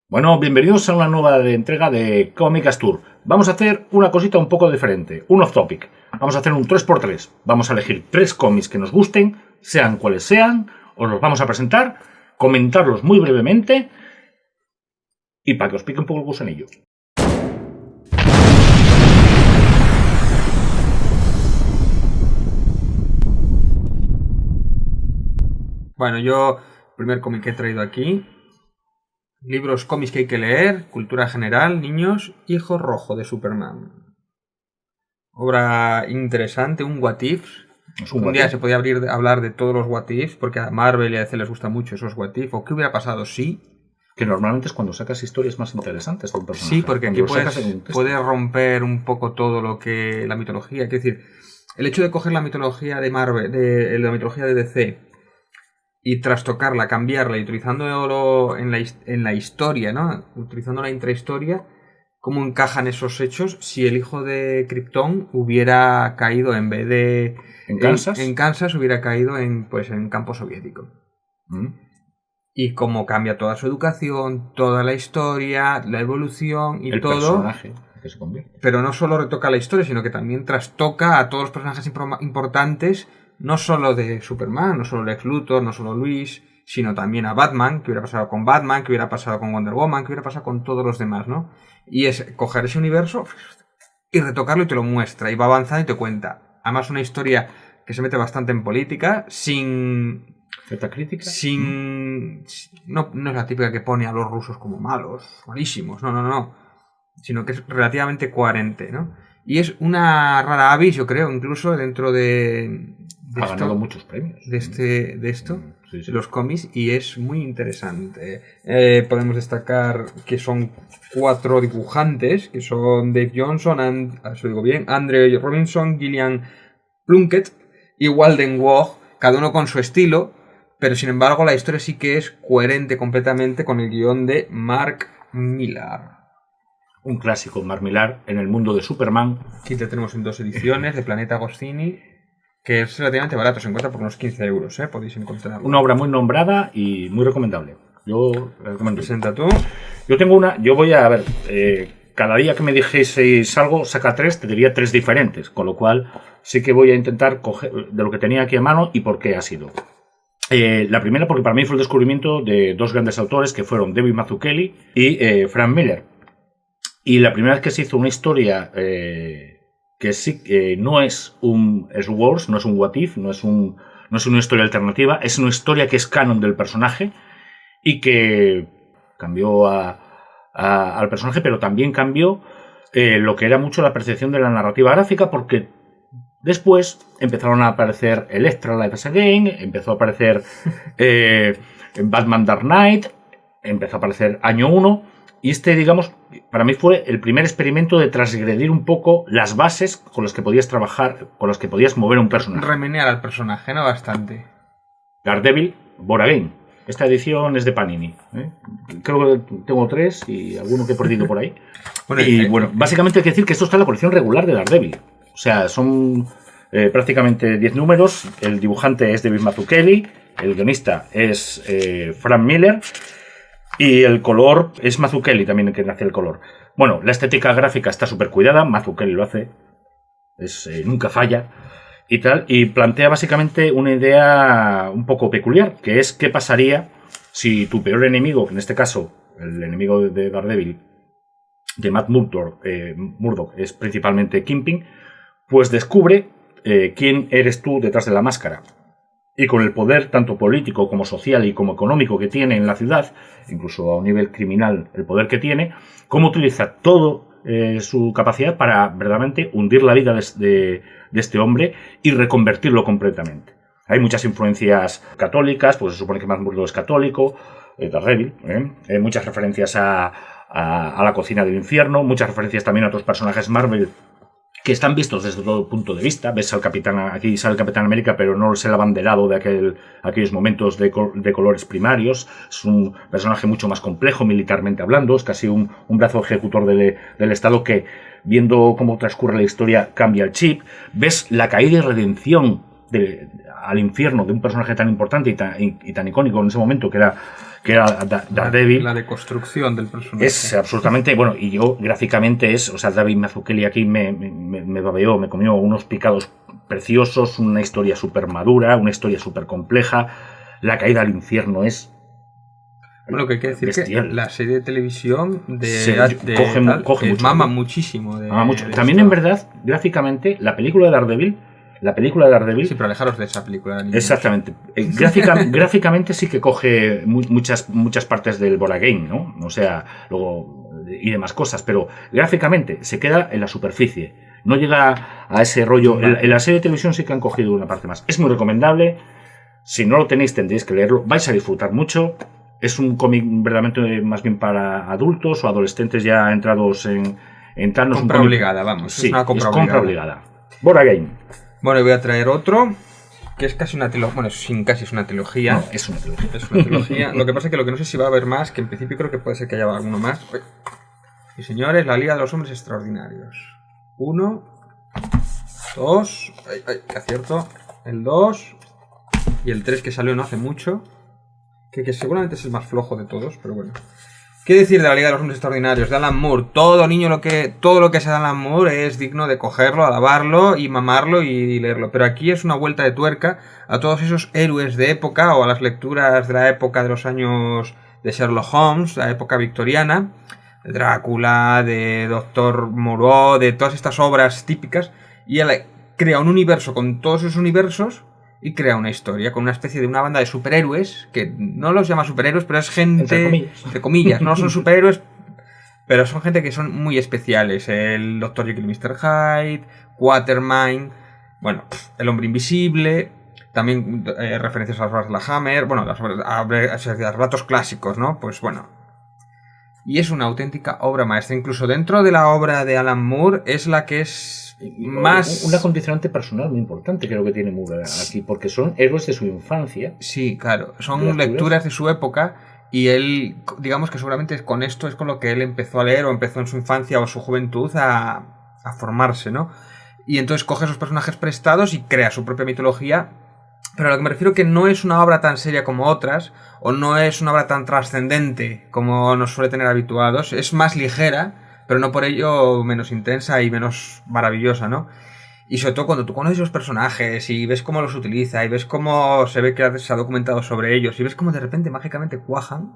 Bueno, bienvenidos a una nueva entrega de Cómicas Tour. Vamos a hacer una cosita un poco diferente, un off-topic. Vamos a hacer un 3x3. Vamos a elegir 3 cómics que nos gusten, sean cuales sean, os los vamos a presentar, comentarlos muy brevemente y para que os pique un poco el gusanillo. Bueno, yo, primer cómic que he traído aquí, libros, cómics que hay que leer, cultura general, niños, Hijo Rojo de Superman. Obra interesante, un what if. Un día se podía hablar de todos los what if, porque a Marvel y a DC les gusta mucho esos what if, o qué hubiera pasado si... Que normalmente es cuando sacas historias más interesantes de un personaje. Sí, porque aquí puedes romper un poco todo lo que... la mitología, es decir, el hecho de coger la mitología de Marvel, la mitología de DC... y trastocarla, cambiarla y utilizándolo en la historia, ¿no? Utilizando la intrahistoria, ¿cómo encajan esos hechos si el hijo de Krypton hubiera caído en vez de... ¿En Kansas? En Kansas hubiera caído en campo soviético. Y cómo cambia toda su educación, toda la historia, la evolución y el todo. El personaje que se convierte. Pero no solo retoca la historia, sino que también trastoca a todos los personajes importantes. No solo de Superman, no solo Lex Luthor, no solo Luis, sino también a Batman, que hubiera pasado con Batman, que hubiera pasado con Wonder Woman, que hubiera pasado con todos los demás, ¿no? Y es coger ese universo y retocarlo y te lo muestra, y va avanzando y te cuenta. Además, una historia que se mete bastante en política, sin... ¿Cierta crítica? No es la típica que pone a los rusos como malos, malísimos, no. Sino que es relativamente coherente, ¿no? Y es una rara avis, yo creo, incluso dentro de ha ganado muchos premios. De esto, sí. Los cómics, y es muy interesante. Podemos destacar que son 4 dibujantes, que son Dave Johnson, Andre Robinson, Gillian Plunkett y Walden Wog, cada uno con su estilo, pero sin embargo la historia sí que es coherente completamente con el guión de Mark Millar. Un clásico, Mark Millar, en el mundo de Superman. Aquí te tenemos en 2 ediciones de Planeta Agostini, que es relativamente barato, se encuentra por unos 15 euros, podéis encontrarlo. Una obra muy nombrada y muy recomendable. Yo recomiendo. Presenta tú. Yo tengo una, yo voy a ver, cada día que me dijeseis algo, saca 3, te diría 3 diferentes, con lo cual sí que voy a intentar coger de lo que tenía aquí a mano y por qué ha sido. La primera porque para mí fue el descubrimiento de 2 grandes autores que fueron David Mazzucchelli y Frank Miller. Y la primera vez que se hizo una historia que sí no es un Elseworlds, no es un What If, no es una historia alternativa, es una historia que es canon del personaje y que cambió al personaje, pero también cambió lo que era mucho la percepción de la narrativa gráfica, porque después empezaron a aparecer Elektra Life is Again, empezó a aparecer Batman Dark Knight, empezó a aparecer Año 1. Y digamos, para mí fue el primer experimento de transgredir un poco las bases con las que podías trabajar, con las que podías mover un personaje. Remenear al personaje, ¿no? Bastante. Daredevil, Born Again. Esta edición es de Panini. Creo que tengo 3 y alguno que he perdido por ahí. Bueno, básicamente hay que decir que esto está en la colección regular de Daredevil. O sea, son prácticamente 10 números. El dibujante es David Mazzucchelli, el guionista es Frank Miller. Y el color es Mazzucchelli también el que hace el color. Bueno, la estética gráfica está súper cuidada, Mazzucchelli lo hace, nunca falla y tal. Y plantea básicamente una idea un poco peculiar, que es qué pasaría si tu peor enemigo, que en este caso el enemigo de Daredevil, de Matt Murdock, es principalmente Kingpin, pues descubre quién eres tú detrás de la máscara. Y con el poder tanto político como social y como económico que tiene en la ciudad, incluso a un nivel criminal el poder que tiene, cómo utiliza todo su capacidad para verdaderamente hundir la vida de este hombre y reconvertirlo completamente. Hay muchas influencias católicas, pues se supone que Matt Murdock es católico, Daredevil, muchas referencias a la cocina del infierno, muchas referencias también a otros personajes Marvel que están vistos desde todo punto de vista. Ves al Capitán, aquí sale el Capitán América, pero no es el abanderado de aquellos momentos de colores primarios. Es un personaje mucho más complejo militarmente hablando, es casi un brazo ejecutor del Estado que, viendo cómo transcurre la historia, cambia el chip. Ves la caída y redención al infierno de un personaje tan importante y tan icónico en ese momento, que que era Daredevil. La deconstrucción del personaje. Es absolutamente, bueno, y yo gráficamente o sea, David Mazzucchelli aquí me babeó, me comió unos picados preciosos, una historia súper madura, una historia súper compleja. La caída al infierno es bueno, que hay que decir bestial. Que la serie de televisión coge mucho, mama muchísimo. Mucho. También, en verdad, gráficamente, la película de Daredevil. Sí, pero alejaros de esa película. Exactamente. Gráficamente sí que coge muchas partes del Board Game, ¿no? O sea, luego y demás cosas, pero gráficamente se queda en la superficie. No llega a ese rollo. En la serie de televisión sí que han cogido una parte más. Es muy recomendable. Si no lo tenéis, tendréis que leerlo. Vais a disfrutar mucho. Es un cómic verdaderamente más bien para adultos o adolescentes ya entrados en entrarnos. Compra obligada, vamos. Sí, es una compra obligada. Board Game. Bueno, voy a traer otro, que es casi una trilogía. Bueno, casi es una trilogía. No, es una trilogía. Es una trilogía. Lo que pasa es que lo que no sé si va a haber más, que en principio creo que puede ser que haya alguno más. Y señores, la Liga de los Hombres Extraordinarios. 1, 2, que acierto. El 2 y el 3 que salió no hace mucho. Que seguramente es el más flojo de todos, pero bueno. ¿Qué decir de la Liga de los Hombres Extraordinarios? De Alan Moore. Todo lo que sea de Alan Moore es digno de cogerlo, alabarlo y mamarlo y leerlo. Pero aquí es una vuelta de tuerca a todos esos héroes de época o a las lecturas de la época de los años de Sherlock Holmes, la época victoriana, de Drácula, de Doctor Moreau, de todas estas obras típicas. Y él crea un universo con todos esos universos y crea una historia con una especie de una banda de superhéroes, que no los llama superhéroes, pero es gente, entre comillas, no son superhéroes, pero son gente que son muy especiales. El Dr. Jekyll y Mr. Hyde, Quatermain, bueno, el Hombre Invisible, también referencias a las obras de la Hammer, bueno, a relatos clásicos, ¿no? Pues bueno. Y es una auténtica obra maestra. Incluso dentro de la obra de Alan Moore es la que es más... Una condicionante personal muy importante creo que tiene Moore aquí, porque son héroes de su infancia. Sí, claro, son lecturas de su época y él, digamos que seguramente con esto es con lo que él empezó a leer o empezó en su infancia o su juventud a formarse, ¿no? Y entonces coge esos personajes prestados y crea su propia mitología, pero a lo que me refiero que no es una obra tan seria como otras o no es una obra tan trascendente como nos suele tener habituados, es más ligera, pero no por ello menos intensa y menos maravillosa, ¿no? Y sobre todo cuando tú conoces los personajes y ves cómo los utiliza y ves cómo se ve que se ha documentado sobre ellos y ves cómo de repente mágicamente cuajan,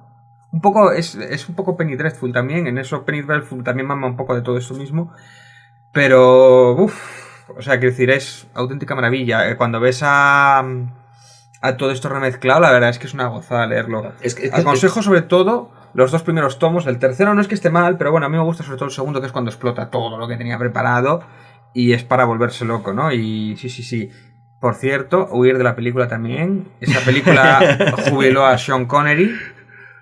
un poco es un poco Penny Dreadful también, en eso Penny Dreadful también mama un poco de todo esto mismo, pero o sea, quiero decir, es auténtica maravilla. Cuando ves a todo esto remezclado, la verdad es que es una gozada leerlo. Aconsejo sobre todo los 2 primeros tomos. El tercero no es que esté mal, pero bueno, a mí me gusta sobre todo el segundo, que es cuando explota todo lo que tenía preparado y es para volverse loco, ¿no? Y sí. Por cierto, huir de la película también. Esa película jubiló a Sean Connery.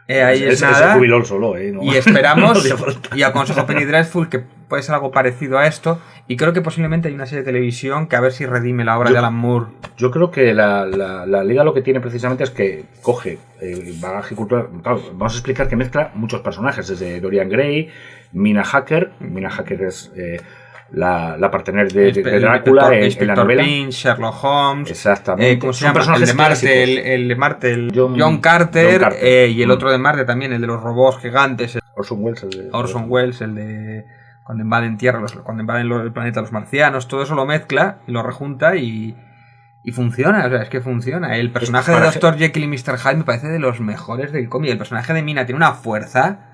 Ahí es nada. Se jubiló solo, ¿no? Y esperamos, y aconsejo Penny Dreadful, que puede ser algo parecido a esto. Y creo que posiblemente hay una serie de televisión que a ver si redime la obra de Alan Moore. Yo creo que la Liga lo que tiene precisamente es que coge bagaje cultural. Claro, vamos a explicar que mezcla muchos personajes, desde Dorian Gray, Mina Hacker. Mina Hacker es la partener de Drácula en la novela. Pin, Sherlock Holmes. Exactamente. ¿Cómo se llama? El de Marte, John Carter. Y el otro de Marte también, el de los robots gigantes. Orson Welles, el de cuando invaden Tierra, cuando invaden el planeta los marcianos. Todo eso lo mezcla y lo rejunta y funciona. O sea, es que funciona. El personaje de Dr. Jekyll y Mr. Hyde me parece de los mejores del cómic. El personaje de Mina tiene una fuerza,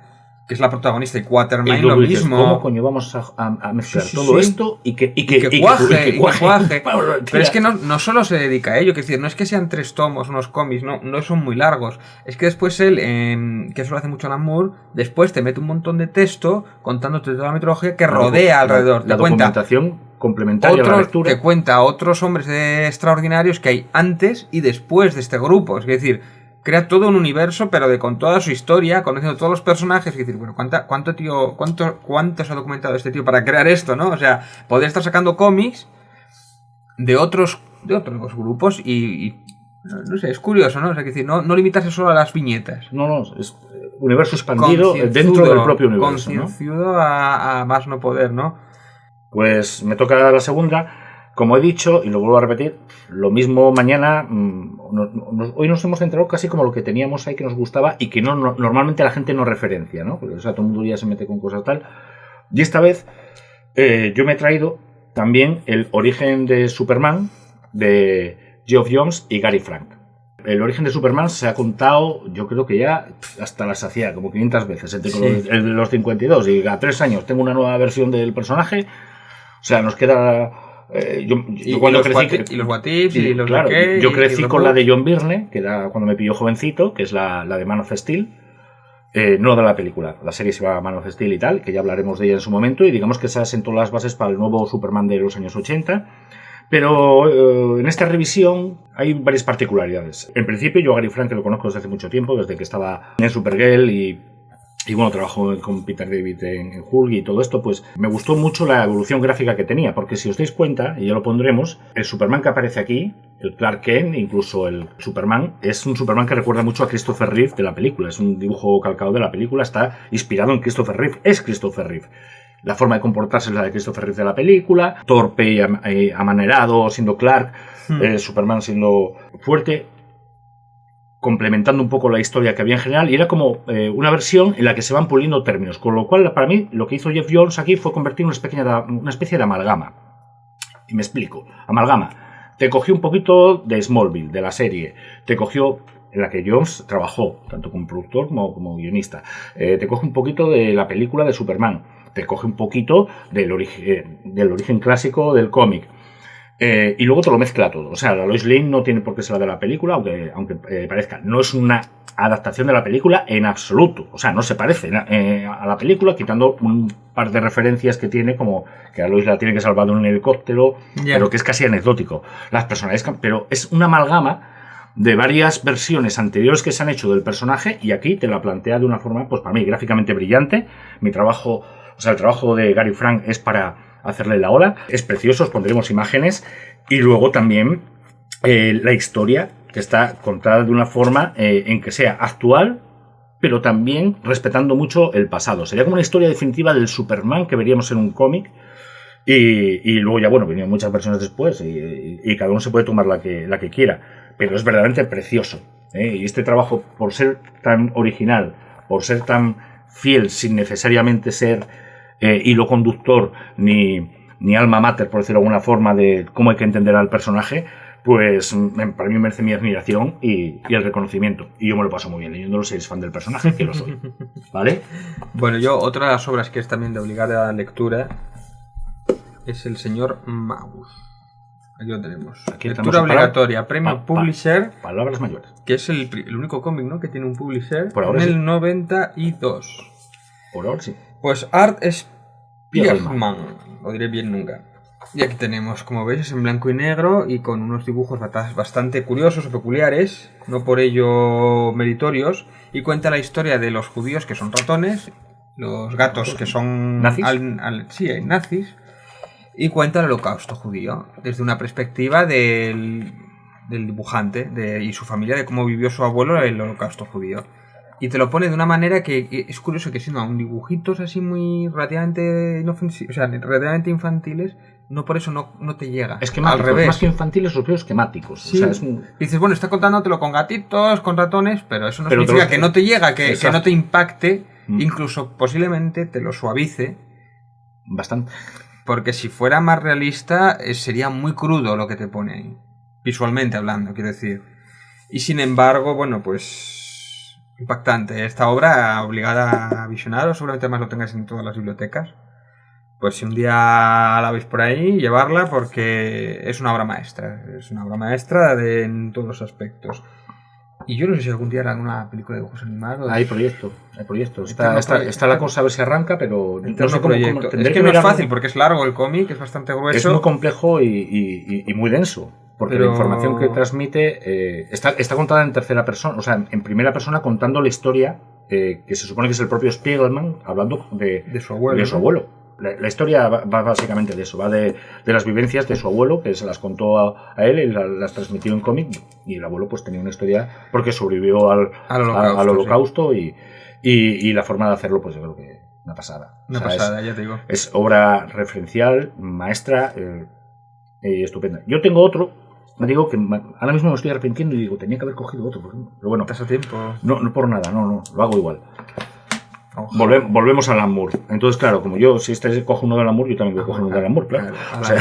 que es la protagonista, y Quatermain lo mismo. ¿Cómo coño vamos a mezclar todo esto y que cuaje? Pero es que no solo se dedica a ello, que es decir, no es que sean 3 tomos, unos cómics, no son muy largos. Es que después él, que eso lo hace mucho Alan Moore, después te mete un montón de texto contándote toda la mitología que rodea alrededor. La documentación complementaria a la lectura. Que cuenta a otros hombres extraordinarios que hay antes y después de este grupo. Es decir, crea todo un universo, pero con toda su historia, conociendo todos los personajes, y decir, bueno, ¿cuánto se ha documentado este tío para crear esto, ¿no? O sea, poder estar sacando cómics de otros grupos y no sé, es curioso, ¿no? O sea, que decir, no limitarse solo a las viñetas. No, es universo expandido dentro del propio universo, concienzudo, ¿no? a más no poder, ¿no? Pues me toca la segunda. Como he dicho, y lo vuelvo a repetir, lo mismo mañana, hoy nos hemos centrado casi como lo que teníamos ahí que nos gustaba y que normalmente la gente no referencia, ¿no? Porque, o sea, todo el mundo ya se mete con cosas tal. Y esta vez yo me he traído también el origen de Superman de Geoff Johns y Gary Frank. El origen de Superman se ha contado, yo creo que ya hasta la saciedad, como 500 veces, entre los 52 y a 3 años tengo una nueva versión del personaje. O sea, nos queda... yo cuando crecí... Y los What Ifs, y los claro, de yo crecí con la de John Byrne, que era cuando me pilló jovencito, que es la de Man of Steel. No de la película, la serie se llama Man of Steel y tal, que ya hablaremos de ella en su momento, y digamos que esa sentó las bases para el nuevo Superman de los años 80. Pero en esta revisión hay varias particularidades. En principio, yo a Gary Frank lo conozco desde hace mucho tiempo, desde que estaba en Supergirl y bueno, trabajó con Peter David en Hulk y todo esto, pues me gustó mucho la evolución gráfica que tenía, porque si os dais cuenta, y ya lo pondremos, el Superman que aparece aquí, el Clark Kent, incluso el Superman, es un Superman que recuerda mucho a Christopher Reeve de la película, es un dibujo calcado de la película, está inspirado en Christopher Reeve, es Christopher Reeve. La forma de comportarse es la de Christopher Reeve de la película, torpe y amanerado siendo Clark, Superman siendo fuerte, complementando un poco la historia que había en general, y era como una versión en la que se van puliendo términos, con lo cual para mí lo que hizo Geoff Johns aquí fue convertir una especie de amalgama. Y me explico. Amalgama. Te cogió un poquito de Smallville, de la serie, te cogió en la que Johns trabajó, tanto como productor como guionista, te coge un poquito de la película de Superman, te coge un poquito del origen clásico del cómic. Y luego te lo mezcla todo. O sea, la Lois Lane no tiene por qué ser la de la película, aunque parezca. No es una adaptación de la película en absoluto. O sea, no se parece a la película, quitando un par de referencias que tiene, como que a Lois la tiene que salvar de un helicóptero, pero que es casi anecdótico. Las personalidades, pero es una amalgama de varias versiones anteriores que se han hecho del personaje, y aquí te la plantea de una forma, pues para mí, gráficamente brillante. Mi trabajo, o sea, el trabajo de Gary Frank es para hacerle la ola, es precioso, os pondremos imágenes, y luego también la historia, que está contada de una forma en que sea actual, pero también respetando mucho el pasado. Sería como una historia definitiva del Superman que veríamos en un cómic, y luego ya, bueno, vinieron muchas versiones después, y cada uno se puede tomar la que quiera, pero es verdaderamente precioso. Y este trabajo, por ser tan original, por ser tan fiel, sin necesariamente ser hilo conductor ni alma mater, por decirlo de alguna forma, de cómo hay que entender al personaje, pues para mí merece mi admiración y el reconocimiento. Y yo me lo paso muy bien leyéndolo, si eres fan del personaje, que lo soy. ¿Vale? Bueno, yo, otra de las obras que es también de obligada lectura es El Señor Magus. Aquí lo tenemos. Aquí lectura obligatoria, premio Publisher. Palabras mayores. Que es el único cómic, ¿no?, que tiene un Publisher. Por ahora en sí. el 92. Por ahora sí. Pues Art Spiegelman, lo diré bien nunca. Y aquí tenemos, como veis, es en blanco y negro y con unos dibujos bastante curiosos o peculiares, no por ello meritorios, y cuenta la historia de los judíos, que son ratones, los gatos, que son ¿nazis? Nazis, y cuenta el holocausto judío desde una perspectiva del dibujante y su familia, de cómo vivió su abuelo el holocausto judío. Y te lo pone de una manera que es curioso, que siendo aún dibujitos así muy relativamente inofensivos, o sea, relativamente infantiles, no por eso no te llega. Es al revés. Más que infantiles, los veo esquemáticos. Sí. O sea, dices, bueno, está contándotelo con gatitos, con ratones, pero eso no significa que no te llega, que no te impacte, incluso posiblemente te lo suavice. Bastante. Porque si fuera más realista, sería muy crudo lo que te pone ahí. Visualmente hablando, quiero decir. Y sin embargo, bueno, pues impactante. Esta obra obligada a visionaros, seguramente más lo tengáis en todas las bibliotecas. Pues si un día la veis por ahí, llevarla, porque es una obra maestra. Es una obra maestra en todos los aspectos. Y yo no sé si algún día harán una película de dibujos animados. Hay proyecto. Está la cosa a ver si arranca, pero no sé cómo es que no es fácil, porque es largo el cómic, es bastante grueso. Es muy complejo y muy denso. Porque la información que transmite está contada en tercera persona, o sea, en primera persona, contando la historia que se supone que es el propio Spiegelman hablando de su abuelo. La historia va básicamente de eso, va de las vivencias de su abuelo, que se las contó a él y las transmitió en cómic, y el abuelo pues tenía una historia porque sobrevivió al holocausto, sí. y la forma de hacerlo, pues yo creo que una pasada. Una pasada, ya te digo. Es obra referencial, maestra. estupenda. Yo tengo otro, me digo que ahora mismo me estoy arrepintiendo y digo, tenía que haber cogido otro, pero bueno. ¿Estás a tiempo? No por nada, no, lo hago igual. Volvemos a Alan Moore. Entonces, claro, como yo, si este coge uno de Alan Moore, yo también voy a coger uno de Alan Moore, claro. O sea,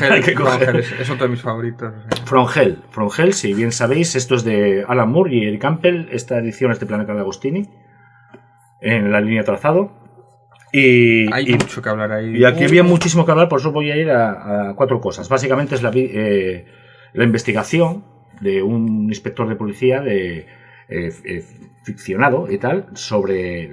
hay que coger. Es otro de mis favoritos. From Hell, si bien sabéis, esto es de Alan Moore y Eric Campbell. Esta edición es de Planeta de Agostini, en la línea trazado. Hay mucho que hablar ahí. Y aquí había muchísimo que hablar, por eso voy a ir a 4 cosas. Básicamente es la investigación de un inspector de policía ficcionado y tal sobre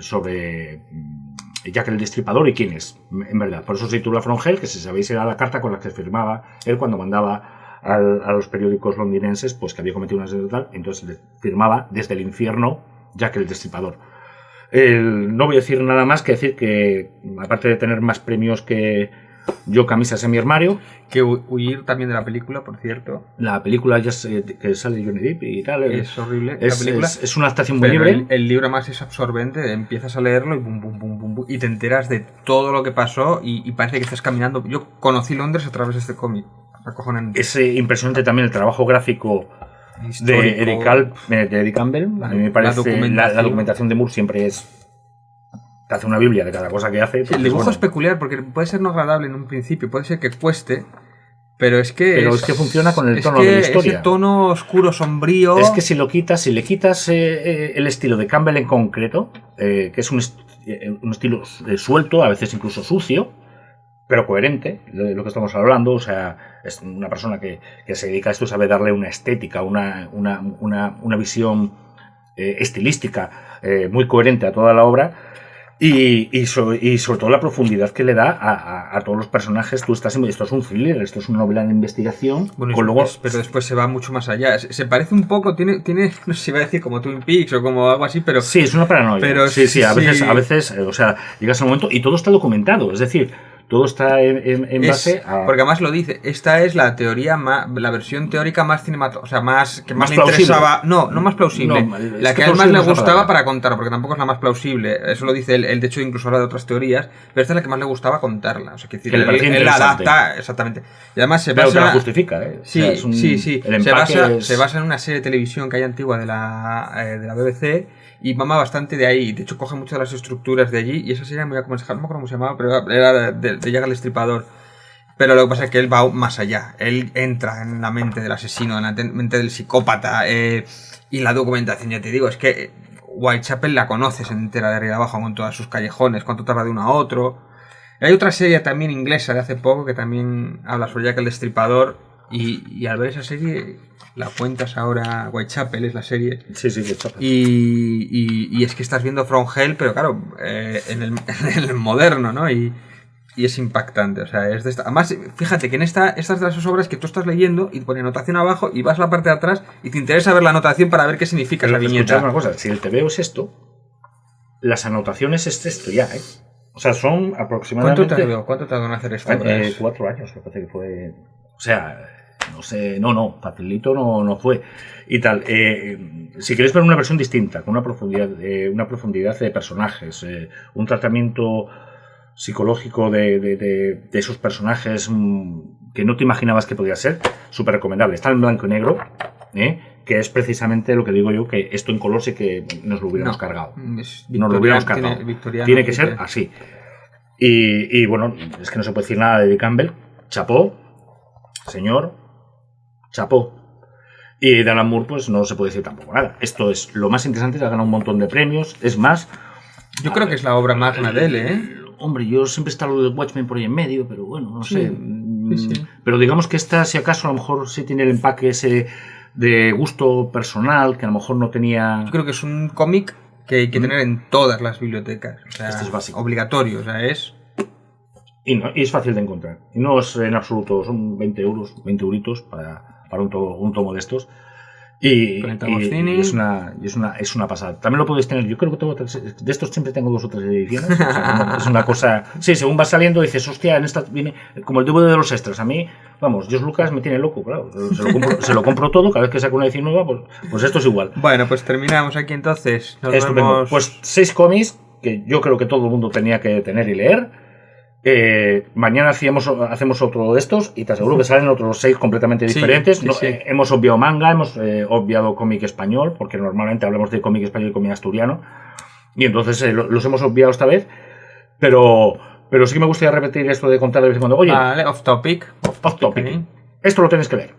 Jack el Destripador y quién es, en verdad. Por eso se titula From Hell, que si sabéis era la carta con la que firmaba él cuando mandaba a los periódicos londinenses pues que había cometido una asesinato tal, entonces firmaba desde el infierno Jack el Destripador. No voy a decir nada más que decir que, aparte de tener más premios que yo, camisas en mi armario. Que huir también de la película, por cierto. La película ya que sale Johnny Depp y tal. Es horrible. Es una adaptación muy libre. El libro más es absorbente. Empiezas a leerlo y bum, bum, bum, bum, bum, y te enteras de todo lo que pasó y parece que estás caminando. Yo conocí Londres a través de este cómic. Es impresionante también el trabajo gráfico de Eric Campbell. A mí me parece la documentación de Moore siempre es... Te hace una biblia de cada cosa que hace. Sí, el dibujo es peculiar porque puede ser no agradable en un principio, puede ser que cueste, pero es que funciona con el tono de la historia. Ese tono oscuro, sombrío. Es que si le quitas el estilo de Campbell en concreto, que es un estilo suelto, a veces incluso sucio, pero coherente, de lo que estamos hablando, o sea, es una persona que se dedica a esto, sabe darle una estética, una visión estilística muy coherente a toda la obra. Y sobre todo la profundidad que le da a todos los personajes. Esto es un thriller, esto es una novela de investigación. Bueno, pero después se va mucho más allá. Se parece un poco, tiene, no sé si iba a decir como Twin Peaks o como algo así, pero... Sí, es una paranoia. Pero sí, a veces, o sea, llegas al momento y todo está documentado. Es decir, todo está en base a... Porque además lo dice, esta es la teoría la versión teórica más cinematográfica, o sea, más le plausible. Interesaba. No más plausible. No, la que a él más le gustaba para contar, porque tampoco es la más plausible. Eso lo dice él, de hecho incluso habla de otras teorías, pero esta es la que más le gustaba contarla. O sea, que él la adapta, exactamente. Y además se basa... Pero la justifica, ¿eh? Sí, o sea, sí. Se es... basa en una serie de televisión que hay antigua de la BBC. Y mama bastante de ahí. De hecho, coge muchas de las estructuras de allí. Y esa serie muy aconsejable. No me acuerdo cómo se llamaba, pero era de Jack el Destripador. Pero lo que pasa es que él va más allá. Él entra en la mente del asesino, en la mente del psicópata. Y la documentación, ya te digo, es que Whitechapel la conoces entera de arriba abajo, con todos sus callejones, cuánto tarda de uno a otro. Hay otra serie también inglesa de hace poco que también habla sobre Jack el Destripador. Y al ver esa serie... La cuentas ahora, Whitechapel es la serie. Sí, Whitechapel. Y es que estás viendo From Hell, pero claro, en el moderno, ¿no? Y es impactante. O sea, es de esta. Además, fíjate que en estas de las obras que tú estás leyendo y pone anotación abajo y vas a la parte de atrás y te interesa ver la anotación para ver qué significa esa viñeta. Una cosa, si el TVO es esto, las anotaciones es esto ya, ¿eh? O sea, son aproximadamente... ¿Cuánto tardó en hacer esto? 4 años, me parece que fue... O sea... No sé, facilito no fue. Y tal, si queréis ver una versión distinta, con una profundidad de personajes, un tratamiento psicológico de esos personajes que no te imaginabas que podía ser, súper recomendable. Está en blanco y negro, que es precisamente lo que digo yo, que esto en color sí que nos lo hubiéramos cargado. Nos lo hubiéramos cargado. Tiene que ser así. Y bueno, es que no se puede decir nada de Campbell. Chapó, señor. Chapó. Y de Alan Moore, pues no se puede decir tampoco nada. Esto es lo más interesante, ha ganado un montón de premios. Es más, yo creo que es la obra magna de él, ¿eh? Hombre, yo siempre está lo de Watchmen por ahí en medio, pero bueno, no sé. Sí. Pero digamos que esta, si acaso, a lo mejor sí tiene el empaque ese de gusto personal, que a lo mejor no tenía... Yo creo que es un cómic que hay que tener en todas las bibliotecas. O sea, este es básico. Obligatorio, o sea, es... Y es fácil de encontrar. Y no es en absoluto, son 20 euritos para un tomo de estos. Y es una pasada. También lo podéis tener. Yo creo que de estos siempre tengo 2 o 3 ediciones. O sea, es una cosa. Sí, según va saliendo dices, hostia, en esta viene como el DVD de los extras. A mí, vamos, George Lucas me tiene loco, claro. Se lo compro todo. Cada vez que saco una edición nueva, pues esto es igual. Bueno, pues terminamos aquí entonces. Estupendo. Pues 6 cómics que yo creo que todo el mundo tenía que tener y leer. Mañana hacemos otro de estos y te aseguro que salen otros 6 completamente diferentes. Sí. Hemos obviado manga, hemos obviado cómic español, porque normalmente hablamos de cómic español y cómic asturiano, y entonces los hemos obviado esta vez, pero sí que me gustaría repetir esto de contar de vez en cuando. Oye, vale, off topic. off topic. Esto lo tenéis que leer.